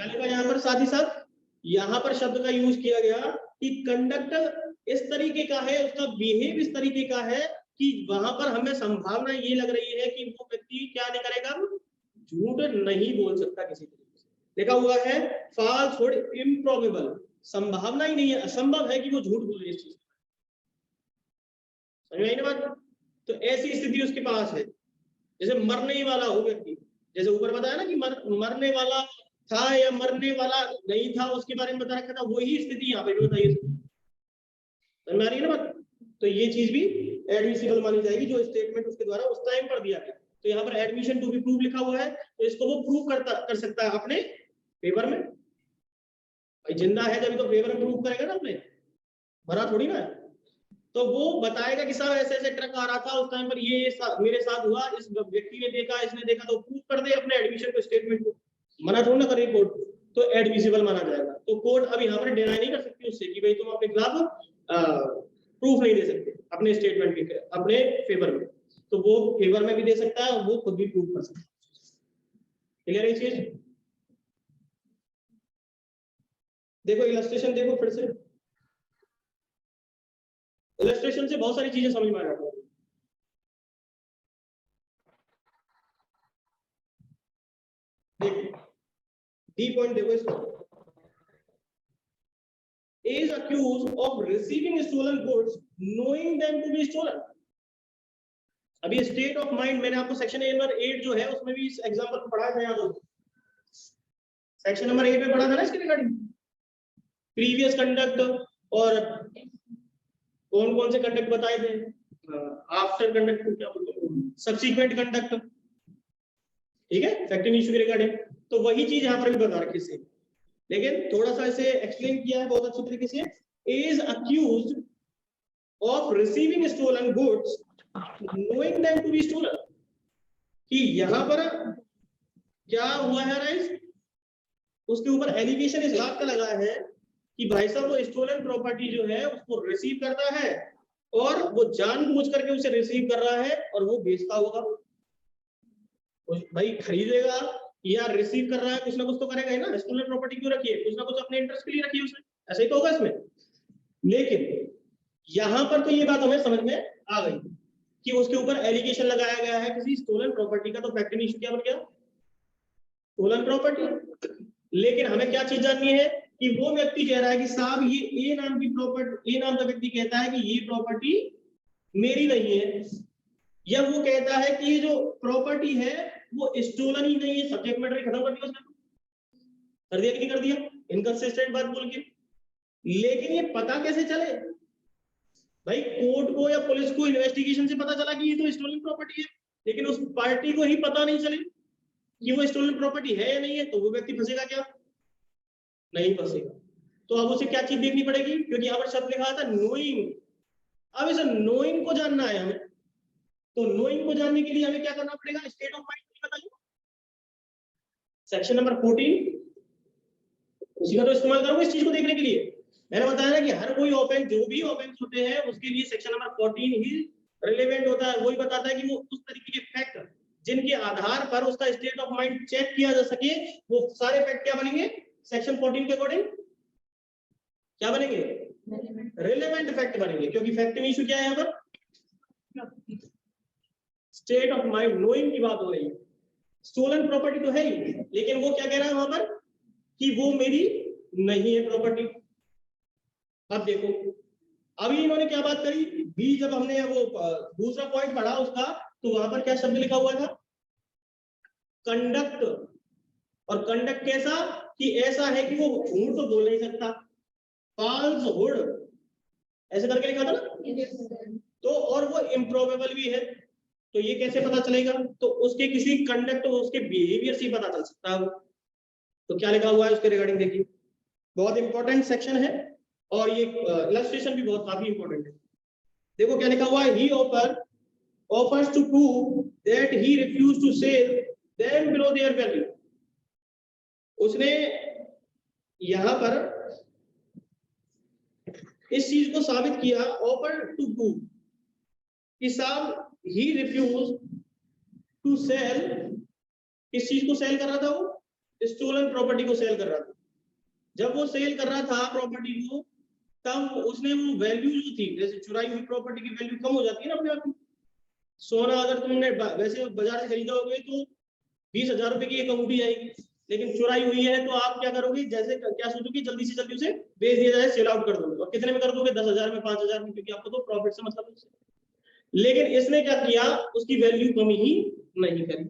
क्या लिखा यहाँ पर, साथ ही साथ यहाँ पर शब्द का यूज किया गया कि कंडक्ट इस तरीके का है, उसका बिहेव इस तरीके का है कि वहां पर हमें संभावना ये लग रही है कि वो व्यक्ति क्या नहीं करेगा, झूठ नहीं बोल सकता किसी तरीके से। लिखा हुआ है फॉल्स और इम्प्रोबेबल, संभावना ही नहीं है, असंभव है कि वो झूठ बोले इस चीज। समझ में आई ना बात? तो ऐसी स्थिति उसके पास है, जैसे मरने ही वाला हो व्यक्ति, जैसे ऊपर बताया ना कि मरने वाला था या मरने वाला नहीं था, उसके बारे में बता रखा था, वही स्थिति यहाँ पे भी बताइए। समझ में आ रही है ना बात? तो ये चीज भी एडमिसिबल मानी जाएगी, जो स्टेटमेंट उसके द्वारा उस टाइम पर दिया गया। तो यहाँ पर एडमिशन टू बी प्रूव लिखा हुआ है, तो इसको वो प्रूव कर सकता है अपने पेपर में। भाई जिंदा है जब तो पेपर में प्रूव करेगा ना, अपने भरा थोड़ी ना। तो वो बताएगा कि साहब ऐसे ऐसे ट्रक आ रहा था उस टाइम पर, ये मेरे साथ हुआ, इस व्यक्ति ने देखा, इसने देखा, तो प्रूव कर दे अपने एडमिशन को, स्टेटमेंट को, मना थोड़ा ना करे कोर्ट, तो एडमिसिबल माना जाएगा। तो कोर्ट अब यहाँ पर डिनाई नहीं कर सकती उससे कि भाई तुम अपने खिलाफ प्रूफ नहीं दे सकते अपने स्टेटमेंट के अपने फेवर में, तो वो फेवर में भी दे सकता है और वो खुद भी प्रूव कर सकता है। क्लियर है चीज? देखो इलस्ट्रेशन देखो फिर से, इलस्ट्रेशन से बहुत सारी चीजें समझ में आ जाती है। देखो डी पॉइंट देखो इसको, is accused of receiving stolen goods knowing them to be stolen। अभी स्टेट ऑफ माइंड मैंने आपको सेक्शन नंबर 8 जो है उसमें भी इस एग्जांपल को पढ़ाया था, याद हो? सेक्शन नंबर 8 में पढ़ा था ना इसके रिगार्डिंग, प्रीवियस कंडक्ट और कौन कौन से कंडक्ट बताए थे, आफ्टर कंडक्ट को क्या बोलते हैं, सब्सीक्वेंट कंडक्ट, ठीक है, फैक्टिंग इशू के रिगार्डिंग। तो वही चीज यहाँ पर भी बता रखी है, लेकिन थोड़ा सा इसे एक्सप्लेन किया है बहुत अच्छी तरीके से। Is accused of receiving stolen goods knowing them to be stolen, कि यहां पर क्या हुआ है राइस, उसके ऊपर एलिगेशन इस बात का लगा है कि भाई साहब वो स्टोलन प्रॉपर्टी जो है उसको रिसीव करता है और वो जानबूझ करके उसे रिसीव कर रहा है और वो बेचता होगा। भाई खरीदेगा या रिसीव कर रहा है, कुछ ना कुछ तो करेगा ही ना, स्टोलन प्रॉपर्टी क्यों रखी है, कुछ ना कुछ अपने इंटरेस्ट के लिए रखी है उसने, ऐसा ही तो होगा इसमें। लेकिन यहां पर तो ये बात हमें समझ में आ गई कि उसके ऊपर एलिगेशन लगाया गया है किसी स्टोलन प्रॉपर्टी का, तो फैक्टिंग इशू क्या बन गया, स्टोलन प्रॉपर्टी। लेकिन हमें क्या चीज जाननी है कि वो व्यक्ति कह रहा है कि साहब ये ए नाम की प्रॉपर्टी, ए नाम का व्यक्ति कहता है कि ये प्रॉपर्टी मेरी नहीं है, या वो कहता है कि ये जो प्रॉपर्टी है वो स्टोलन ही नहीं है, सब्जेक्ट मैटर खत्म कर दिया उसने, कर दिया कि नहीं कर दिया, इनकंसिस्टेंट बात बोल के। लेकिन ये पता कैसे चले भाई, कोर्ट को या पुलिस को इन्वेस्टिगेशन से पता चला कि ये तो स्टोलन प्रॉपर्टी है, लेकिन उस पार्टी को ही पता नहीं चले कि वो स्टोलन प्रॉपर्टी है या नहीं है, तो वो व्यक्ति फंसेगा क्या, नहीं फंसेगा। तो अब उसे क्या चीज देखनी पड़ेगी, क्योंकि यहाँ पर शब्द लिखा था नोइंग। अब इसे नोइंग को जानना है हमें, तो नोइंग को जानने के लिए हमें क्या करना पड़ेगा, स्टेट ऑफ माइंड बताइए, सेक्शन नंबर 14 उसी का तो इस्तेमाल करूंगा इस चीज को देखने के लिए। मैंने बताया ना कि हर कोई ऑफेंस, जो भी ऑफेंस होते हैं उसके लिए सेक्शन नंबर 14 ही रिलेवेंट होता है, वही बताता है कि वो उस तरीके के फैक्ट जिनके आधार पर उसका स्टेट ऑफ माइंड चेक किया जा सके, वो सारे फैक्ट क्या बनेंगे सेक्शन 14 के अकॉर्डिंग, क्या बनेंगे, रिलेवेंट फैक्ट बनेंगे। क्योंकि फैक्टिंग इशू क्या है यहाँ पर, स्टेट ऑफ माइंड, नोइंग की बात हो रही है। स्टोलन प्रॉपर्टी तो है ही, लेकिन वो क्या कह रहा है वहां पर कि वो मेरी नहीं है प्रॉपर्टी। अब देखो अभी इन्होंने क्या बात करी, बी जब हमने वो दूसरा पॉइंट पढ़ा उसका, तो वहां पर क्या शब्द लिखा हुआ था, कंडक्ट। और कंडक्ट कैसा, कि ऐसा है कि वो झूठ तो बोल नहीं सकता, फॉल्स हुड ऐसे करके लिखा था ना, तो और वो इम्प्रोबेबल भी है। तो ये कैसे पता चलेगा, तो उसके किसी कंडक्ट, उसके बिहेवियर से पता चल सकता है। तो क्या लिखा हुआ है उसके रिगार्डिंग देखिए, बहुत इंपॉर्टेंट सेक्शन है और ये इलस्ट्रेशन भी बहुत काफी इंपॉर्टेंट है। देखो क्या लिखा हुआ है, ही offers to prove that he refused to sell them below their value। उसने यहां पर इस चीज को साबित किया, ऑफर टू प्रूव कि साहब ही रिफ्यूज टू सेल, किस चीज को सेल कर रहा था वो, स्टोलन प्रॉपर्टी को सेल कर रहा था। जब वो सेल कर रहा था प्रॉपर्टी को, तब उसने वो वैल्यू जो थी, जैसे चुराई हुई प्रॉपर्टी की वैल्यू कम हो जाती है ना अपने आप में। सोना अगर तुमने वैसे बाजार से खरीदा होगे तो 20,000 रुपए की एक अंगूठी आएगी, लेकिन चुराई हुई है तो आप क्या करोगे, जैसे क्या सोचोगे, जल्दी से जल्दी उसे बेच दिया जाए, सेल आउट कर दोगे। और कितने में कर दोगे? 10,000 में, 5,000 में, क्योंकि आपको तो प्रॉफिट से मतलब है। लेकिन इसने क्या किया, उसकी वैल्यू कम ही नहीं करी।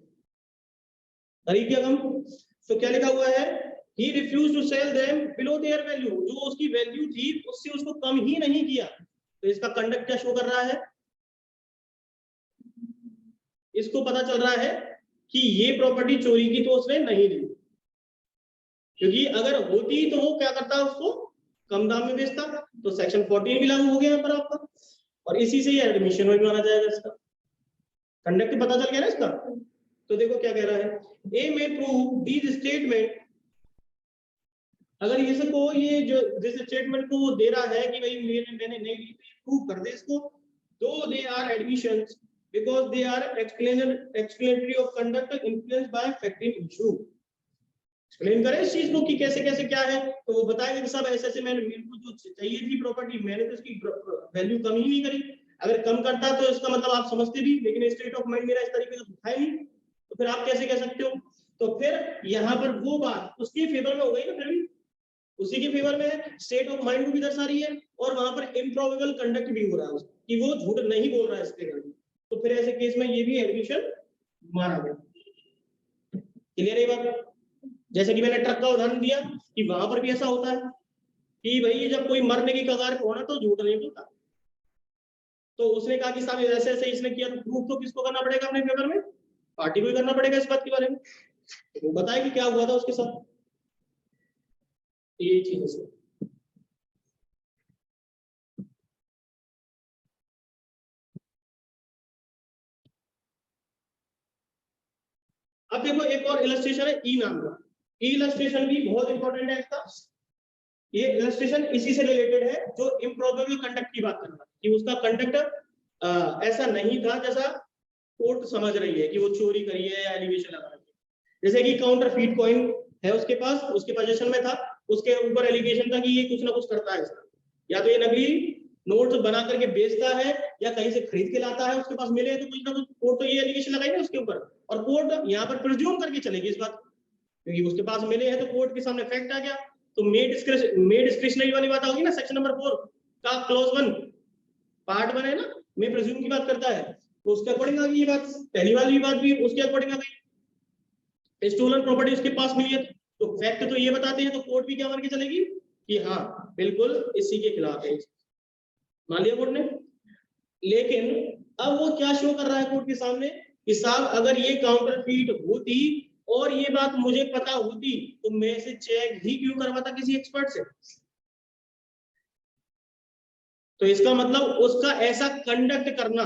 करी क्या कम? तो क्या लिखा हुआ है, he refused to sell them below their value, जो उसकी वैल्यू थी उससे उसको कम ही नहीं किया। तो इसका कंडक्ट क्या शो कर रहा है, इसको पता चल रहा है कि ये प्रॉपर्टी चोरी की तो उसने नहीं ली, क्योंकि अगर होती तो वो क्या करता, उसको कम दाम में बेचता। तो सेक्शन 14 भी लागू हो गया यहाँ पर आपका, और इसी से ये एडमिशन में भी माना जाएगा। इसका कंडक्ट पता चल गया ना इसका। तो देखो क्या कह रहा है, ए में प्रूव दिस स्टेटमेंट, अगर ये जो जिस स्टेटमेंट को वो दे रहा है कि भाई मैंने नहीं ली, प्रूव कर दे इसको। Though they are admissions because they are explanatory of conduct influenced by fact in issue. Explain करें इस चीज को कि कैसे कैसे क्या है, तो वो बताएंगे कि सब ऐसे ऐसे मेरे को जो चाहिए थी प्रॉपर्टी, मैंने तो इसकी वैल्यू कम ही नहीं करी। अगर कम करता तो इसका मतलब आप समझते भी, लेकिन स्टेट ऑफ माइंड मेरा इस तरीके से है नहीं, तो फिर आप कैसे कह सकते हो? तो फिर यहाँ पर वो बात उसके फेवर में हो गई ना, फिर भी उसी के फेवर में है, स्टेट ऑफ माइंड को भी दर्शा रही है, और वहां पर इम्प्रोबेबल कंडक्ट भी हो रहा है कि वो झूठ नहीं बोल रहा है इसके बारे में। तो फिर ऐसे केस में ये भी एडमिशन माना गया। क्लियर है बात? जैसे कि मैंने ट्रक का उदाहरण दिया कि वहां पर भी ऐसा होता है कि भाई जब कोई मरने की कगार पे होना तो झूठ नहीं बोलता। तो उसने कहा कि साहब ऐसे ऐसे इसने किया, तो प्रूफ तो किसको करना पड़ेगा अपने फेवर में? पार्टी को ही करना पड़ेगा इस बात के बारे में। तो वो बताए कि क्या हुआ था उसके साथ, ये चीज है। अब देखो एक और इलस्ट्रेशन है ई नाम का। ई इलस्ट्रेशन भी बहुत इंपॉर्टेंट है इसका। ये इलस्ट्रेशन इसी से रिलेटेड है जो इम्प्रोबेबल कंडक्ट की बात कर रहा है, कि उसका कंडक्ट ऐसा नहीं था जैसा कोर्ट समझ रही है कि वो चोरी करी है या एलिगेशन लगा रही है। जैसे कि काउंटरफीट कॉइन है उसके पास, उसके पोजीशन में था, उसके ऊपर एलिगेशन था कि ये कुछ ना कुछ करता है इसका, या तो ये नकली नोट बना करके बेचता है या कहीं से खरीद के लाता है, उसके पास मिले तो कुछ ना कुछ, कोर्ट तो ये एलिगेशन लगाएगी उसके ऊपर, और कोर्ट यहाँ पर प्रिज्यूम करके चलेगी इस बात, क्योंकि उसके पास मिले हैं तो कोर्ट के सामने फैक्ट आ गया। तो मेड डिस्क्रिशनरी वाली बात होगी ना, सेक्शन नंबर 4 का क्लॉज 1 पार्ट 1 है ना, मैं प्रिज्यूम की बात करता है, तो उसके अकॉर्डिंग आ गई ये बात। पहली वाली बात भी उसके अकॉर्डिंग आ गई, स्टोलन प्रॉपर्टी उसके पास मिली है, तो फैक्ट तो ये बताते हैं, तो कोर्ट भी क्या मान के चलेगी कि हाँ बिल्कुल इसी के खिलाफ है, मान लिया कोर्ट ने। लेकिन अब वो क्या शो कर रहा है कोर्ट के सामने कि साहब अगर ये काउंटरफीट होती और ये बात मुझे पता होती तो मैं इसे चेक ही क्यों करवाता किसी एक्सपर्ट से। तो इसका मतलब उसका ऐसा कंडक्ट करना,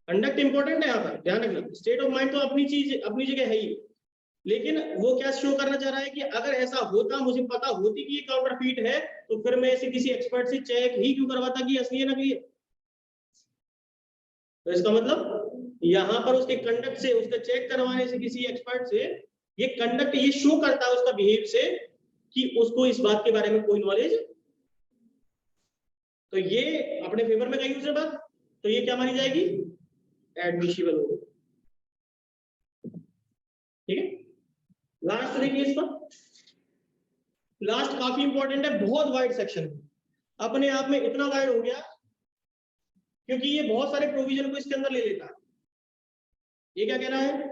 कंडक्ट इंपॉर्टेंट है यहाँ पर, ध्यान रखना। स्टेट ऑफ माइंड तो अपनी चीज अपनी जगह है ही, लेकिन वो क्या शो करना चाह रहा है कि अगर ऐसा होता, मुझे पता होती कि ये काउंटरफीट है, तो फिर मैं इसे किसी एक्सपर्ट से चेक ही क्यों करवाता कि असली है नकली है। तो इसका मतलब यहाँ पर उसके कंडक्ट से, उसका चेक करवाने से किसी एक्सपर्ट से, ये कंडक्ट ये शो करता है उसका बिहेव से कि उसको इस बात के बारे में कोई नॉलेज। तो ये अपने फेवर में गई दूसरी बात, तो ये क्या मानी जाएगी, एडमिसिबल होगी। ठीक है, लास्ट देखिए इसका, लास्ट काफी इंपॉर्टेंट है, बहुत वाइड सेक्शन अपने आप में इतना वाइड हो गया क्योंकि ये बहुत सारे प्रोविजन को इसके अंदर ले लेता है। ये क्या कह रहा है,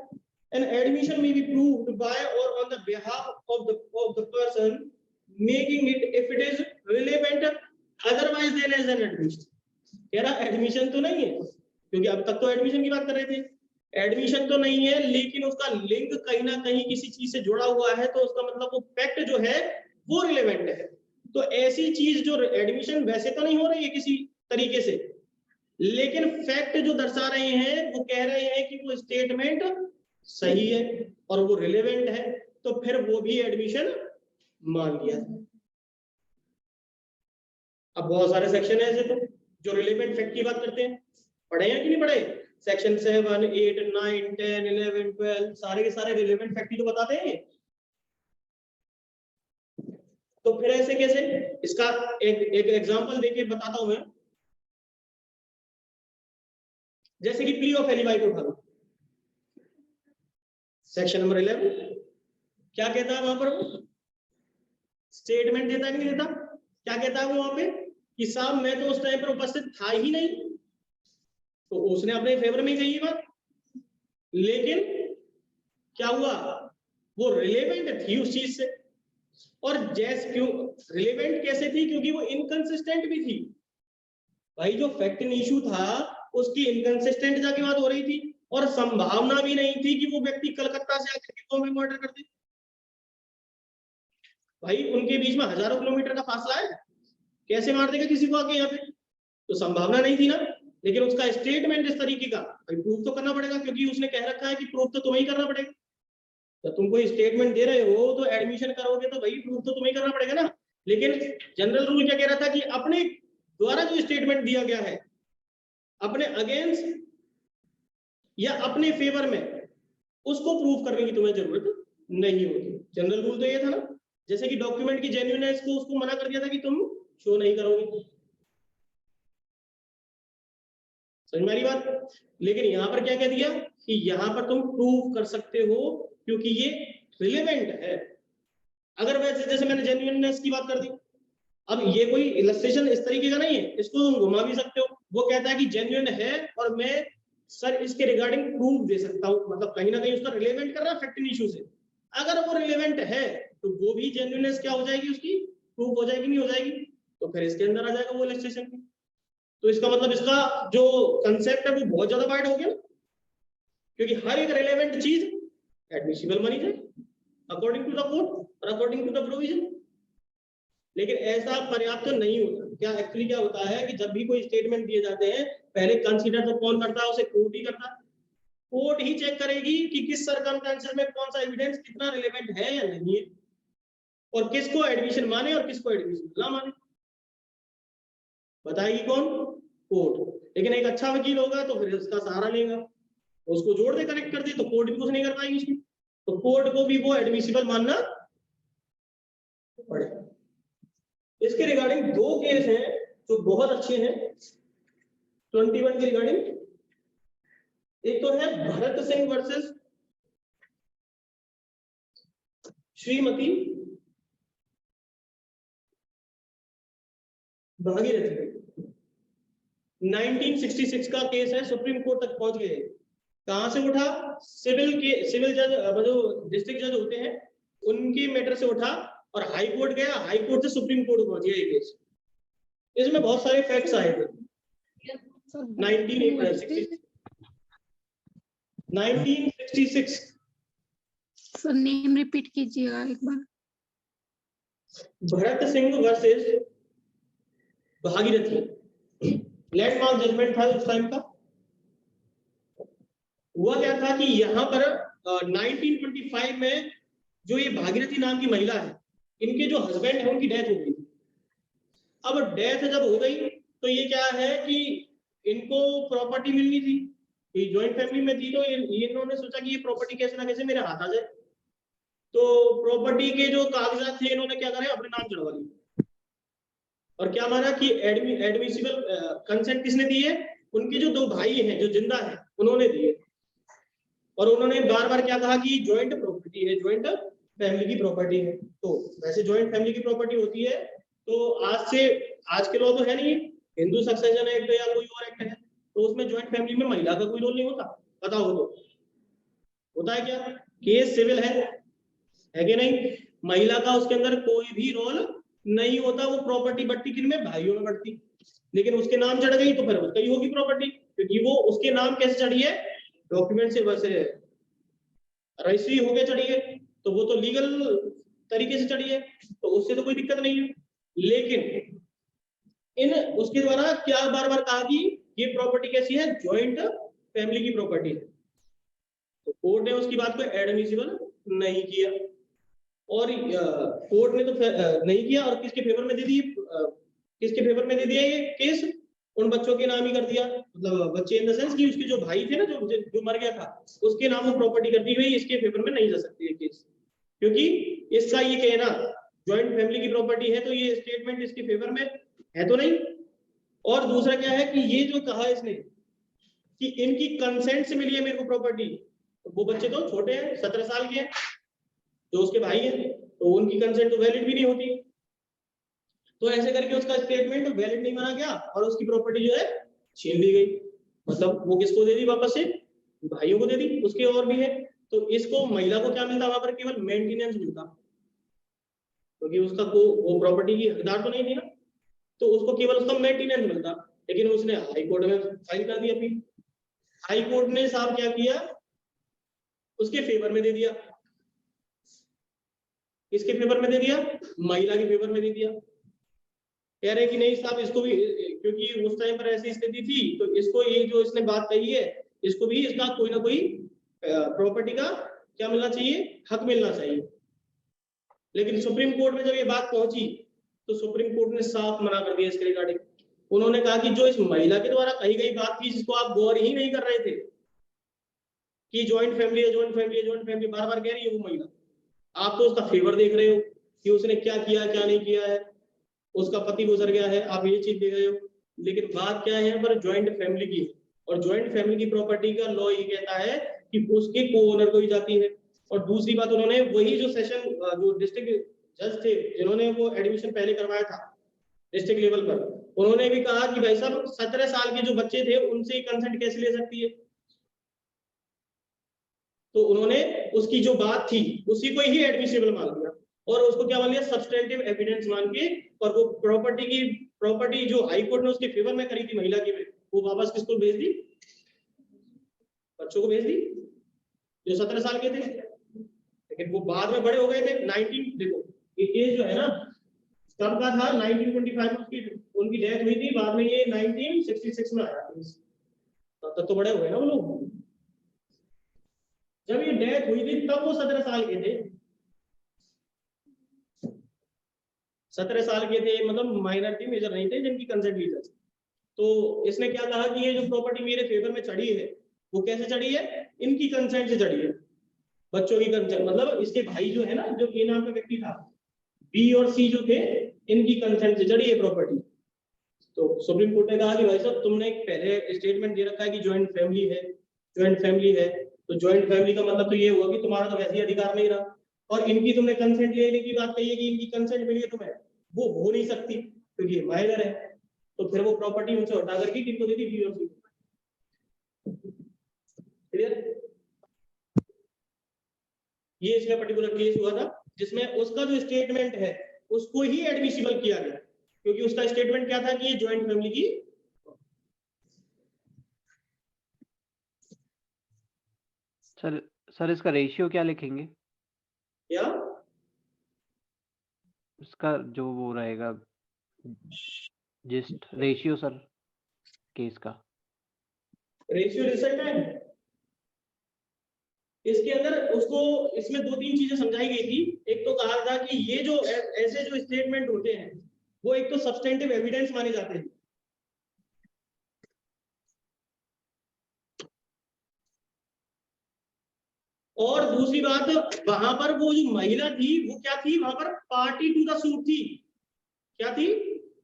an admission may be proved by or on the behalf of the person making it if it is relevant, otherwise there is an admission। कह रहा एडमिशन तो नहीं है, क्योंकि अब तक तो एडमिशन की बात कर रहे थे, एडमिशन तो नहीं है लेकिन उसका लिंक कहीं ना कहीं किसी चीज से जुड़ा हुआ है, तो उसका मतलब वो फैक्ट जो है वो रिलेवेंट है। तो ऐसी चीज जो एडमिशन वैसे तो नहीं हो रही है किसी तरीके से, लेकिन फैक्ट जो दर्शा रहे हैं वो कह रहे हैं कि वो स्टेटमेंट सही है और वो रिलेवेंट है, तो फिर वो भी एडमिशन मान लिया। अब बहुत सारे सेक्शन है ऐसे तो जो रिलेवेंट फैक्ट की बात करते हैं, पढ़े हैं कि नहीं पढ़े? सेक्शन 7, 8, 9, 10, 11, 12 सारे के सारे रिलेवेंट फैक्ट ही तो बताते हैं। तो फिर ऐसे कैसे? इसका एक एग्जांपल देके बताता हूं मैं। जैसे कि प्ली ऑफ एलिबाई को उठा लो, सेक्शन नंबर 11 क्या कहता है वहां पर? स्टेटमेंट देता है कि नहीं देता? क्या कहता है वो वहां पे कि साहब मैं तो उस टाइम पर उपस्थित था ही नहीं, तो उसने अपने फेवर में कही बात, लेकिन क्या हुआ, वो रिलेवेंट थी उस चीज से। और जैस क्यों रिलेवेंट कैसे थी? क्योंकि वो इनकंसिस्टेंट भी थी भाई। जो फैक्ट इशू था उसकी इनकंसिस्टेंट जाके बात हो रही थी, और संभावना भी नहीं थी कि वो व्यक्ति कलकत्ता से आकर के बॉम्बे में मर्डर कर दे। भाई उनके बीच में हजारों किलोमीटर का फासला है, कैसे मार देगा किसी को आके यहाँ पे? तो संभावना नहीं थी ना। लेकिन उसका स्टेटमेंट इस तरीके का, भाई प्रूफ तो करना पड़ेगा, क्योंकि उसने कह रखा है कि प्रूफ तो तुम्हें ही करना पड़ेगा। तो तुम कोई स्टेटमेंट दे रहे हो तो एडमिशन करोगे तो भाई प्रूफ तो तुम्हें ही करना पड़ेगा ना। लेकिन जनरल रूल क्या कह रहा था कि अपने द्वारा जो स्टेटमेंट दिया गया है अपने अगेंस्ट या अपने फेवर में, उसको प्रूफ करने की तुम्हें जरूरत नहीं होती। जनरल रूल तो ये था ना। जैसे कि डॉक्यूमेंट की जेन्युइननेस को उसको मना कर दिया था कि तुम शो नहीं करोगे, समझ में आ रही बात? लेकिन यहां पर क्या कह दिया कि यहां पर तुम प्रूव कर सकते हो क्योंकि ये रिलेवेंट है। अगर वैसे जैसे मैंने जेन्युइननेस की बात कर दी, अब ये कोई इलस्ट्रेशन इस तरीके का नहीं है, इसको तुम घुमा भी सकते हो। वो कहता है कि जेन्युइन है और मैं सर इसके रिगार्डिंग प्रूफ दे सकता हूं, मतलब कहीं ना कहीं उसका रिलेवेंट कर रहा है फैक्ट इशू से। अगर वो रिलेवेंट है तो वो भी जेन्युइननेस क्या हो जाएगी, उसकी प्रूफ हो जाएगी, नहीं हो जाएगी? तो फिर इसके अंदर आ जाएगा वो इलस्ट्रेशन की। तो इसका मतलब इसका जो कंसेप्ट है वो बहुत ज्यादा वाइड हो गया ना, क्योंकि हर एक रिलेवेंट चीज एडमिसिबल मानी जाए अकॉर्डिंग टू द कोड और अकॉर्डिंग टू द प्रोविजन। लेकिन ऐसा पर्याप्त नहीं होता। क्या एक्चुअली क्या होता है कि जब भी कोई स्टेटमेंट दिए जाते हैं पहले कंसीडर तो कौन करता है, उसे कोर्ट ही करता है। कोर्ट ही चेक करेगी कि किस सर्कमस्टेंसेस में कौन सा एविडेंस कितना रिलेवेंट है या नहीं है, और किसको एडमिशन माने और किसको एडमिशन ना माने, बताएगी कौन? कोर्ट। लेकिन एक अच्छा वकील होगा तो फिर उसका सहारा लेगा, उसको जोड़ दे, कनेक्ट कर दे, तो कोर्ट भी कुछ नहीं कर पाएगी इसमें। तो कोर्ट को भी वो एडमिसिबल मानना पड़ेगा। इसके रिगार्डिंग दो केस हैं जो बहुत अच्छे हैं 21 के रिगार्डिंग। एक तो है भरत सिंह वर्सेस श्रीमती भागीरथी, 1966 का केस है, सुप्रीम कोर्ट तक पहुंच गए। कहां से उठा? सिविल जज, जो डिस्ट्रिक्ट जज होते हैं उनकी मैटर से उठा और हाई कोर्ट गया, हाई कोर्ट से सुप्रीम कोर्ट पहुंच गया ये केस। इसमें बहुत सारे फैक्ट्स आए थे 1966। सर नेम रिपीट कीजिएगा एक बार। Bharat Singh versus Bhagirathi, landmark judgement था उस टाइम का। हुआ क्या था कि यहाँ पर 1925 में जो ये भागीरथी नाम की महिला है, इनके जो हस्बैंड है उनकी डेथ हो गई। अब डेथ जब हो गई तो ये क्या है कि इनको प्रॉपर्टी मिलनी थी, ये ज्वाइंट फैमिली में थी, तो इन्होंने सोचा कि ये प्रॉपर्टी कैसे ना कैसे मेरे हाथ आ जाए। तो प्रॉपर्टी के जो कागजात थे इन्होंने क्या करे, अपने नाम चढ़वा लिए। और क्या माना कि एडमिसिबल कंसेंट किसने दी है? उनके जो दो भाई हैं जो जिंदा है उन्होंने दिए। और उन्होंने बार बार क्या कहा कि ज्वाइंट प्रॉपर्टी है, ज्वाइंट फैमिली की प्रॉपर्टी है। तो वैसे ज्वाइंट फैमिली की प्रॉपर्टी होती है तो आज के लॉ तो है नहीं, हिंदू सक्सेशन एक्ट या कोई और एक्ट है, तो उसमें ज्वाइंट फैमिली में महिला का कोई रोल नहीं होता। पता हो तो होता है क्या? केस सिविल है कि नहीं? महिला का उसके अंदर कोई भी रोल नहीं होता। वो प्रॉपर्टी बट्टी किन में? भाइयों में बढ़ती। लेकिन उसके नाम चढ़ गई तो फिर उसका ही होगी प्रॉपर्टी, क्योंकि वो उसके नाम कैसे चढ़ी है? डॉक्यूमेंट से वैसे रजिस्ट्री हो गया चढ़ी है, तो वो तो लीगल तरीके से चढ़ी है, तो उससे तो कोई दिक्कत नहीं है। लेकिन इन उसके द्वारा क्या बार बार कहा कि ये प्रॉपर्टी कैसी है? ज्वाइंट फैमिली की प्रॉपर्टी है। तो कोर्ट ने उसकी बात को एडमिसिबल नहीं किया, और कोर्ट ने तो नहीं किया, और किसके फेवर में दे दी? किसके फेवर में दे दिया ये केस? उन बच्चों के नाम ही कर दिया। मतलब बच्चे इन द सेंस कि उसके जो भाई थे ना, जो मर गया था, उसके नाम वो प्रॉपर्टी कर दी गई, इसके फेवर में नहीं जा सकती ये केस। क्योंकि इसका ये कहना ज्वाइंट फैमिली की प्रॉपर्टी है तो ये स्टेटमेंट इसके फेवर में है तो नहीं। और दूसरा क्या है कि ये जो कहा इसने कि इनकी कंसेंट से मिली है मेरे को प्रॉपर्टी, तो वो बच्चे तो छोटे हैं, 17 साल के हैं, जो उसके भाई हैं, तो उनकी कंसेंट तो वैलिड भी नहीं होती। तो ऐसे करके उसका स्टेटमेंट वैलिड नहीं माना गया और उसकी प्रॉपर्टी जो है छीन ली गई। मतलब वो किसको दे दी वापस से, भाइयों को दे दी, उसके और भी है। तो इसको महिला को क्या मिलता, वहां पर केवल मेंटेनेंस मिलता, क्योंकि उसका वो प्रॉपर्टी की हकदार तो नहीं थी ना, तो उसको केवल उसका मेंटेनेंस मिलता। लेकिन उसने हाई कोर्ट में फाइल कर दी अपील। हाई कोर्ट ने साहब क्या किया, उसके फेवर में दे दिया। किसके फेवर में दे दिया, महिला के फेवर में दे दिया। कह रहे कि नहीं साहब इसको भी, क्योंकि उस टाइम पर ऐसी स्थिति थी, तो इसको ये जो इसने बात कही है, इसको भी इसका कोई ना कोई प्रॉपर्टी का क्या मिलना चाहिए, हक मिलना चाहिए। लेकिन सुप्रीम कोर्ट में जब ये बात पहुंची तो सुप्रीम कोर्ट ने साफ मना कर दिया इसके रिगार्डिंग। उन्होंने कहा कि जो इस महिला के द्वारा कही गई बात थी, जिसको आप गौर ही नहीं कर रहे थे कि ज्वाइंट फैमिली है, ज्वाइंट फैमिली है, ज्वाइंट फैमिली बार बार कह रही है वो महिला, आप तो उसका फेवर देख रहे हो कि उसने क्या किया क्या नहीं किया है, उसका पति गुजर गया है, आप ये चीज देख रहे हो। लेकिन बात क्या है यहाँ पर, ज्वाइंट फैमिली की, और ज्वाइंट फैमिली की प्रॉपर्टी का लॉ ये कहता है कि उसके को ओनर को ही जाती है। और दूसरी बात, उन्होंने वही जो सेशन जो डिस्ट्रिक्ट जज थे जिन्होंने वो एडमिशन पहले करवाया था डिस्ट्रिक्ट लेवल पर, उन्होंने भी कहा कि भाई साहब 17 साल के जो बच्चे थे उनसे कंसेंट कैसे ले सकती है। तो उन्होंने उसकी जो बात थी उसी को ही एडमिसिबल मान लिया और उसको क्या मान लिया, सब्सटेंटिव एविडेंस मान के। और वो प्रॉपर्टी जो हाई कोर्ट ने उसके फेवर में करी थी महिला की, वो वापस किसको भेज दी, बच्चों को भेज दी जो 17 साल के थे। लेकिन वो बाद में बड़े हो गए थे। 19 देखो ये जो है ना कब का था, 1925 में उनकी डेथ हुई थी, बाद में ये 1966 में आया। तब तो बड़े हो गए ना वो लोग। जब ये डेथ हुई थी तब वो 17 साल के थे, 17 साल के थे, मतलब माइनर थी, मेजर नहीं थे, जिनकी कंसेंट ली जाती। तो इसने क्या कहा कि ये जो प्रॉपर्टी मेरे फेवर में चढ़ी है वो कैसे चढ़ी है, इनकी कंसेंट से चढ़ी है, बच्चों की कंसेंट, मतलब इसके भाई जो है ना, जो ए नाम का व्यक्ति था, बी और सी जो थे, इनकी कंसेंट से चढ़ी है प्रॉपर्टी। तो सुप्रीम कोर्ट ने कहा कि भाई साहब तुमने पहले स्टेटमेंट दे रखा है कि ज्वाइंट फैमिली है, ज्वाइंट फैमिली है, तो ज्वाइंट फैमिली का मतलब तो ये हुआ कि तुम्हारा तो वैसे ही अधिकार नहीं रहा। और इनकी तुमने कंसेंट लेने की बात कही है कि इनकी कंसेंट मिली है तुम्हें, वो हो नहीं सकती क्योंकि ये माइनर है। तो फिर वो प्रॉपर्टी उनसे हटा करके किनको दे दी, बी और सी को। क्लियर? ये इसमें पर्टिकुलर केस हुआ था जिसमें उसका जो स्टेटमेंट है उसको ही एडमिसिबल किया गया, क्योंकि उसका स्टेटमेंट क्या था कि ये ज्वाइंट फैमिली की। सर इसका रेशियो क्या लिखेंगे, क्या इसका जो वो रहेगा जिस्ट रेशियो सर केस का? रेशियो रिजल्ट है इसके अंदर। उसको इसमें 2-3 चीजें समझाई गई थी। एक तो कहा था कि ये जो ऐसे जो स्टेटमेंट होते हैं वो एक तो सब्सटेंटिव एविडेंस माने जाते हैं, और दूसरी बात वहां पर वो जो महिला थी वो क्या थी, वहां पर पार्टी टू द सूट थी। क्या थी,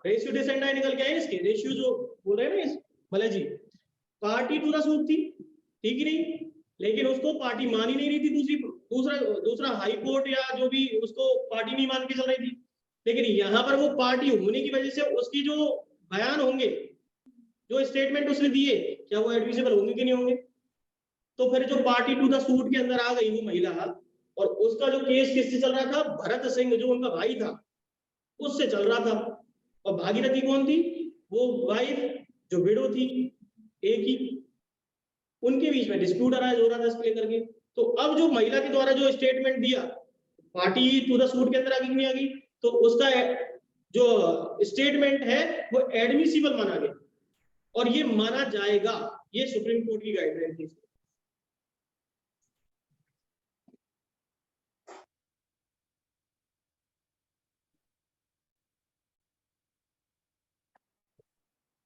रेशियो डिसेंडाई निकल के आए इसके, रेशियो जो बोल रहे हैं ना इस भले जी, पार्टी टू द सूट थी, ठीक ही नहीं। लेकिन उसको पार्टी मान ही नहीं रही थी, दूसरा हाई कोर्ट या जो भी उसको पार्टी नहीं मान के चल रही थी। लेकिन यहाँ पर वो पार्टी होने की वजह से उसकी जो बयान होंगे, जो स्टेटमेंट उसने दिए, क्या वो एडमिसिबल होंगे कि नहीं होंगे। तो फिर जो पार्टी टू द सूट के अंदर आ गई वो महिला, और उसका जो केस किससे चल रहा था, भरत सिंह जो उनका भाई था उससे चल रहा था। और भागीरथी कौन थी, वो वाइफ जो विडो थी एक ही, उनके बीच में डिस्प्यूट अराइज हो रहा था इसको लेकर के। तो अब जो महिला के द्वारा जो स्टेटमेंट दिया, पार्टी टू द सूट के अंदर आ गई नहीं आ गई, तो उसका जो स्टेटमेंट है वो एडमिसिबल माना गया और ये माना जाएगा। ये सुप्रीम कोर्ट की गाइडलाइन थी।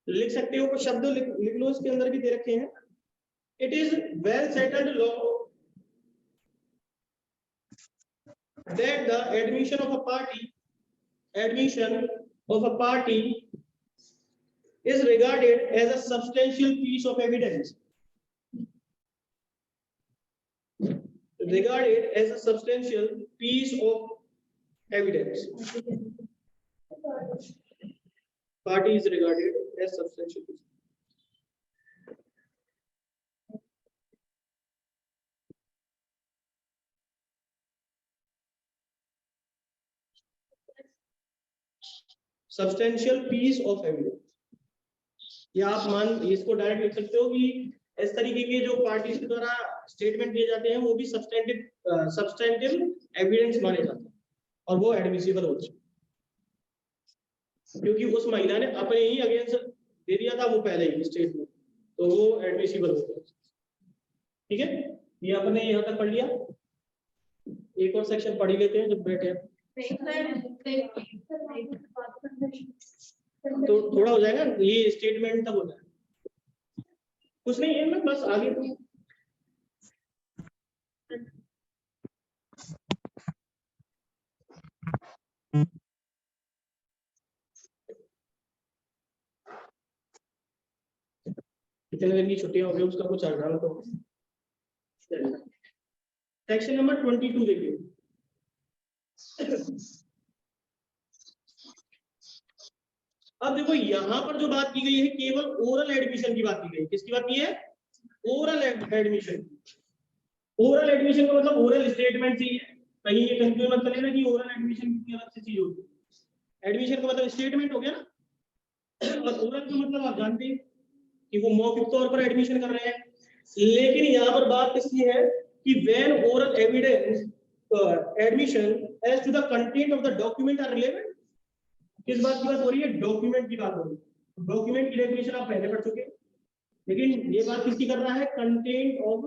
लिख सकते हो, कुछ शब्द लिख लो, इसके अंदर भी दे रखे हैं। It is well settled law that the admission of a party admission of a party is regarded as a substantial piece of evidence. Regarded as a substantial piece of evidence. Party is regarded as substantial piece. Substantial piece of evidence. या आप मान इसको direct लिख सकते हो कि इस तरीके के जो पार्टीज के द्वारा स्टेटमेंट दिए जाते हैं वो भी सब्सटेंटिव एविडेंस माने जाते हैं और वो एडमिसिबल होते हैं क्योंकि उस महिला ने अपने ही अगेंस्ट दे दिया था वो पहले ही स्टेटमेंट, तो वो एडमिसिबल होते हैं। ठीक है, ये अपने यहाँ तक पढ़ लिया। एक और सेक्शन पढ़ ही लेते हैं जब बैठे हैं तो थोड़ा हो जाएगा, ये स्टेटमेंट तक हो जाएगा, कुछ नहीं है ना, बस आगे तो कितने दिन की छुट्टियां हो गई उसका कुछ आना तो। सेक्शन नंबर 22 देखिए। अब देखो यहाँ पर जो बात की गई है केवल ओरल एडमिशन की बात की गई। किसकी बात की है? Oral admission. ओरल एडमिशन का मतलब ओरल स्टेटमेंट ही है, कहीं ये कंफ्यूज मत करिए ना कि ओरल एडमिशन की अलग से चीज होती है। एडमिशन का मतलब स्टेटमेंट हो गया ना, और ओरल का मतलब आप जानते हैं कि वो मौखिक तौर पर एडमिशन कर रहे हैं। लेकिन यहाँ पर बात किसकी है कि when oral evidence admission as to the content of the document are relevant. किस बात की बात हो रही है? डॉक्यूमेंट की बात हो रही है। डॉक्यूमेंट की डेफिनेशन आप पहले पढ़ चुके हैं, लेकिन ये बात किसकी कर रहा है? कंटेंट ऑफ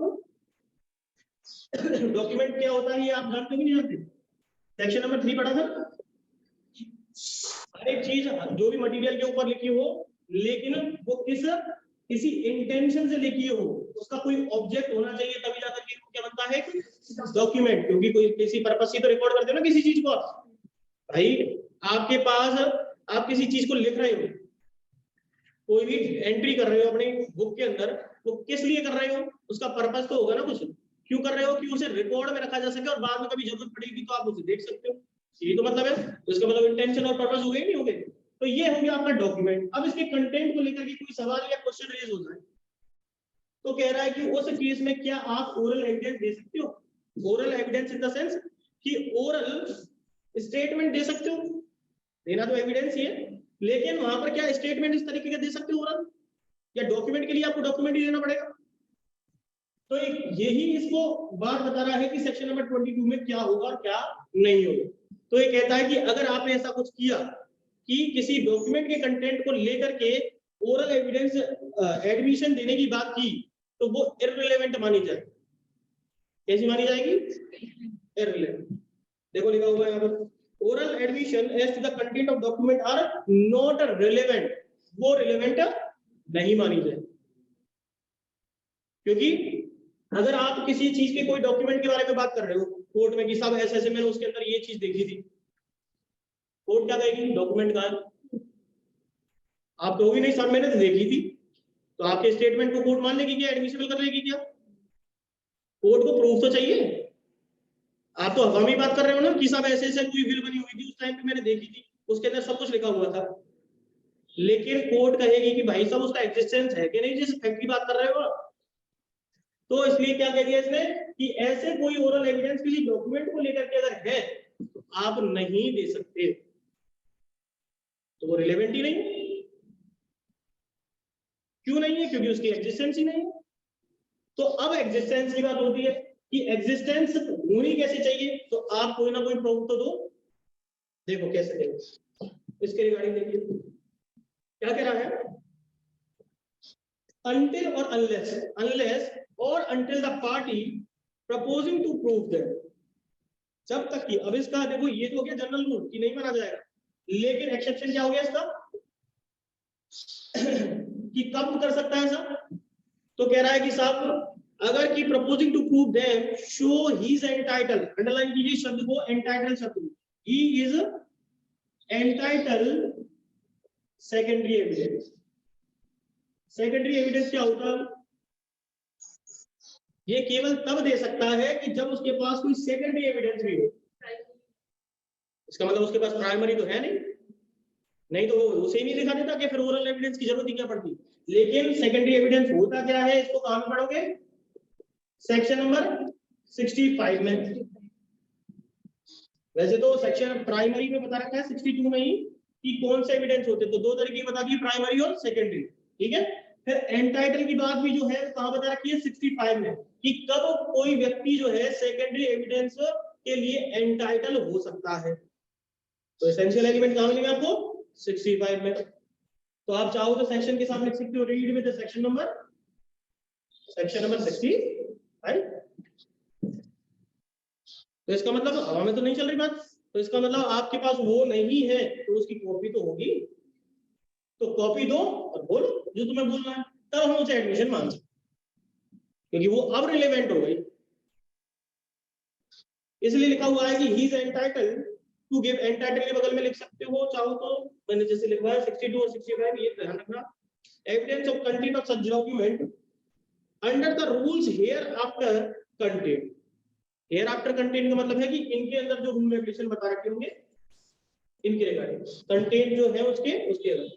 डॉक्यूमेंट क्या होता है ये आप जानते हो कि नहीं जानते? सेक्शन नंबर 3 पढ़ा था। हर एक चीज जो भी मटेरियल के ऊपर लिखी हो, लेकिन वो किसी इंटेंशन से लिखी हो, उसका कोई ऑब्जेक्ट होना चाहिए, तभी जाकर के क्या बनता है डॉक्यूमेंट। क्योंकि कोई किसी पर्पस से तो रिकॉर्ड करते हो ना किसी चीज को। भाई आपके पास आप किसी चीज को लिख रहे हो, कोई भी एंट्री कर रहे हो अपने बुक के अंदर, वो किस लिए कर रहे हो? उसका पर्पस तो होगा ना कुछ। क्यों कर रहे हो? कि उसे रिकॉर्ड में रखा जा सके और बाद में कभी जरूरत पड़ेगी तो आप उसे देख सकते हो। यही तो मतलब है। इसका मतलब इंटेंशन और पर्पस हो गए नहीं हो गए? तो ये हो गया आपका डॉक्यूमेंट। अब इसके कंटेंट को लेकर के कोई सवाल या क्वेश्चन रेज हो जाए तो कह रहा है कि उस केस में क्या आप ओरल एविडेंस दे सकते हो? Oral evidence in the sense कि ओरल स्टेटमेंट दे सकते हो, देना तो एविडेंस ही है, लेकिन वहां पर क्या स्टेटमेंट इस तरीके का दे सकते हो ओरल? या डॉक्यूमेंट के लिए आपको डॉक्यूमेंट ही देना पड़ेगा? तो यही इसको बात बता रहा है कि सेक्शन नंबर 22 में क्या होगा और क्या नहीं होगा। तो ये कहता है कि अगर आपने ऐसा कुछ किया कि किसी डॉक्यूमेंट के कंटेंट को लेकर के ओरल एविडेंस एडमिशन देने की बात की, तो वो इररिलेवेंट मानी जाएगी। कैसी मानी जाएगी? इररिलेवेंट। देखो लिखा हुआ है यहाँ पर, oral admission as to the content of document are not relevant. वो रिलेवेंट नहीं मानी जाएगी। क्योंकि अगर आप किसी चीज के कोई डॉक्यूमेंट के बारे में बात कर रहे हो कोर्ट में कि साहब ऐसे ऐसे मैंने उसके अंदर ये चीज देखी थी, कोर्ट क्या कहेगी? डॉक्यूमेंट कहाँ है? आप कहोगे नहीं साहब मैंने तो देखी थी, तो आपके स्टेटमेंट को कोर्ट मान लेगी क्या? एडमिसिबल कर लेगी क्या? कोर्ट को प्रूफ तो चाहिए। आप तो हवा में बात कर रहे हो ना कि साहब ऐसे ऐसे कोई विल बनी हुई थी उस टाइम पे मैंने देखी थी, उसके अंदर सब कुछ लिखा हुआ था। लेकिन कोर्ट कहेगी कि भाई साहब उसका एग्जिस्टेंस है कि नहीं, जिस फैक्ट की बात कर रहे हो। तो इसलिए क्या कह दिया इसने कि ऐसे कोई ओरल एविडेंस किसी डॉक्यूमेंट को लेकर के अगर है तो आप नहीं दे सकते, तो वो रिलेवेंट ही नहीं। क्यों नहीं है? क्योंकि उसकी एग्जिस्टेंस ही नहीं है। तो अब एग्जिस्टेंस की बात होती है कि एग्जिस्टेंस होनी कैसे चाहिए, तो आप कोई ना कोई प्रूफ तो दो। देखो कैसे देखो, इसके रिगार्डिंग देखिए क्या कह रहा है, until or unless or until the party proposing to prove that। जब तक कि, अब इसका देखो ये तो हो गया जनरल रूल कि नहीं माना जाएगा, लेकिन एक्सेप्शन क्या हो गया इसका कि कब कर सकता है ऐसा? तो कह रहा है कि साहब अगर कि proposing to prove them show he is entitled, underline कीजिए शब्द को, entitled शब्द, he is entitle secondary evidence. Secondary evidence क्या होता है? ये केवल तब दे सकता है कि जब उसके पास कोई सेकेंडरी एविडेंस भी हो। इसका मतलब उसके पास प्राइमरी तो है नहीं तो वो उसे नहीं दिखा देता कि फिर ओरल एविडेंस की जरूरत ही क्या पड़ती। लेकिन सेकेंडरी एविडेंस होता क्या है, इसको कहां में पढ़ोगे? सेक्शन नंबर 65 में। वैसे तो सेक्शन प्राइमरी में बता रखा है 62 में ही कि कौन से एविडेंस होते, तो दो तरीके की बता दी, प्राइमरी और सेकेंडरी। ठीक है, फिर एंटाइटल की बात भी जो है कहां बता रखी है? 65 में, कि कब कोई व्यक्ति जो है सेकेंडरी एविडेंस के लिए एंटाइटल हो सकता है। तो एसेंशियल एलिमेंट कहां मिलेंगे आपको? 65 में। तो आप चाहो तो सेक्शन के साथ लिख सकते हो, रीड विद सेक्शन नंबर 65। तो इसका मतलब हवा में तो नहीं चल रही बात, तो इसका मतलब आपके पास वो नहीं है तो उसकी कॉपी तो होगी, तो कॉपी दो और बोलो जो तुम्हें बोलना है, तब हम उसे एडमिशन मान सकते, क्योंकि वो अब रिलेवेंट हो गई। इसलिए लिखा हुआ है कि he is entitled to give, entitle के बगल में लिख सकते हो चाहो तो, मैंने जैसे लिखा है 62 और 65, ये ध्यान रखना। Evidence of content of such document under the rules here after content. Here after content का मतलब है कि इनके अंदर जो रूल रेगुलेशन बता रखे होंगे इनके रिगार्डिंग, कंटेंट जो है उसके अंदर।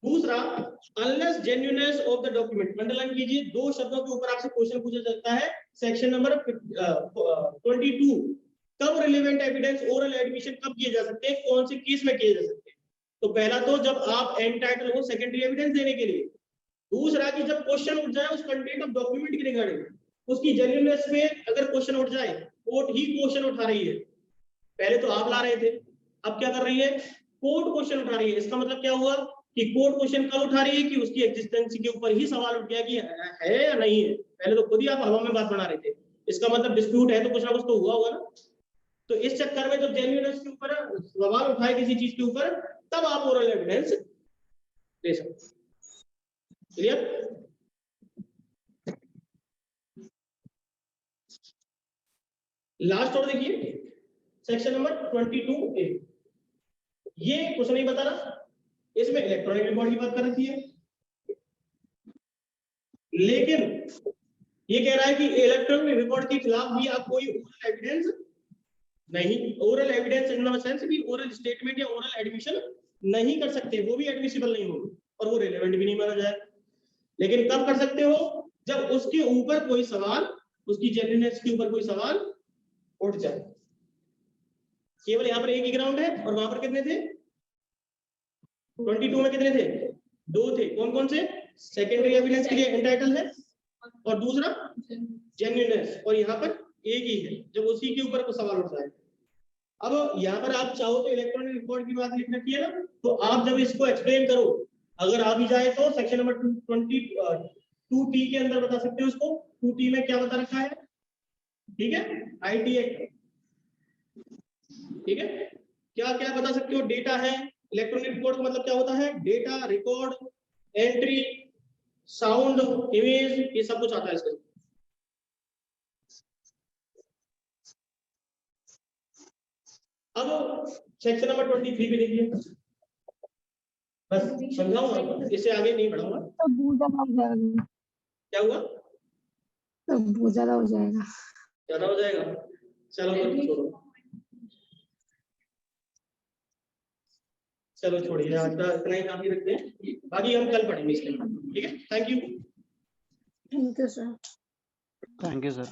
दूसरा, unless genuineness of the document, underline कीजिए, दो शब्दों के ऊपर आपसे क्वेश्चन पूछा जाता है। सेक्शन नंबर 22, कब रिलेवेंट एविडेंस ओरल एडमिशन कब किए जा सकते हैं, कौन से केस में किए जा सकते हैं? तो पहला तो जब आप एंटाइटल हो सेकेंडरी एविडेंस देने के लिए। दूसरा कि जब क्वेश्चन उठ जाए उस कंटेंट ऑफ डॉक्यूमेंट के रिगार्डिंग, उसकी जेन्युइननेस पे अगर क्वेश्चन उठ जाए, कोर्ट ही क्वेश्चन उठा रही है, पहले तो आप ला रहे थे, अब क्या कर रही है? कोर्ट क्वेश्चन उठा रही है। इसका मतलब क्या हुआ कि कोर्ट क्वेश्चन कब उठा रही है? कि उसकी एग्जिस्टेंस के ऊपर ही सवाल उठ गया कि है या नहीं है। पहले तो खुद ही आप हवा में बात बना रहे थे, इसका मतलब डिस्प्यूट है तो कुछ ना कुछ तो हुआ होगा ना। तो इस चक्कर में जब जेन्युइननेस के ऊपर सवाल उठाए किसी चीज के ऊपर, तब आप ओरल एविडेंस दे सकते। क्लियर? लास्ट और देखिए सेक्शन नंबर 22A, ये कुछ नहीं बता रहा, इसमें इलेक्ट्रॉनिक रिकॉर्ड की बात कर रखी है, लेकिन ये कह रहा है कि इलेक्ट्रॉनिक रिकॉर्ड के खिलाफ भी आप कोई ओरल एविडेंस नहीं, oral evidence in the sense भी ओरल स्टेटमेंट या ओरल एडमिशन नहीं कर सकते, वो भी एडमिसिबल नहीं होगी और वो रिलेवेंट भी नहीं माना जाए। लेकिन कब कर सकते हो? जब उसके ऊपर कोई सवाल, उसकी जेन्युइननेस के ऊपर कोई सवाल उठ जाए। केवल यहाँ पर एक ही ग्राउंड है और वहां पर कितने थे? 22 में कितने थे? दो थे। कौन कौन से? सेकेंडरी एविडेंस के लिए एंटाइटल है और दूसरा जेन्युइननेस, और यहाँ पर एक ही है जब उसी के ऊपर कोई सवाल उठता है। अब यहाँ पर आप चाहो तो इलेक्ट्रॉनिक रिकॉर्ड की बात लिख रखी है ना, तो आप जब इसको एक्सप्लेन करो, अगर आ भी जाए तो सेक्शन नंबर 22T के अंदर बता सकते हो उसको। 2T में क्या बता रखा है? ठीक है, IT एक्ट। ठीक है, क्या क्या बता सकते हो? डेटा है, इलेक्ट्रॉनिक रिकॉर्ड का मतलब क्या होता है? Data, record, entry, sound, image, ये सब कुछ आता है इसके। अब सेक्शन नंबर 23 पे देखिए, बस समझाऊंगा, इससे आगे नहीं बढ़ाऊंगा। तो बहुत ज्यादा हो जाएगा, क्या हुआ? तो बहुत ज्यादा हो जाएगा, ज्यादा हो जाएगा, चलो तो छोड़ो, चलो छोड़िए, आज का इतना ही काफी रखते हैं, बाकी हम कल पढ़ेंगे इसके। ठीक है, thank you. Thank you sir. Thank you sir.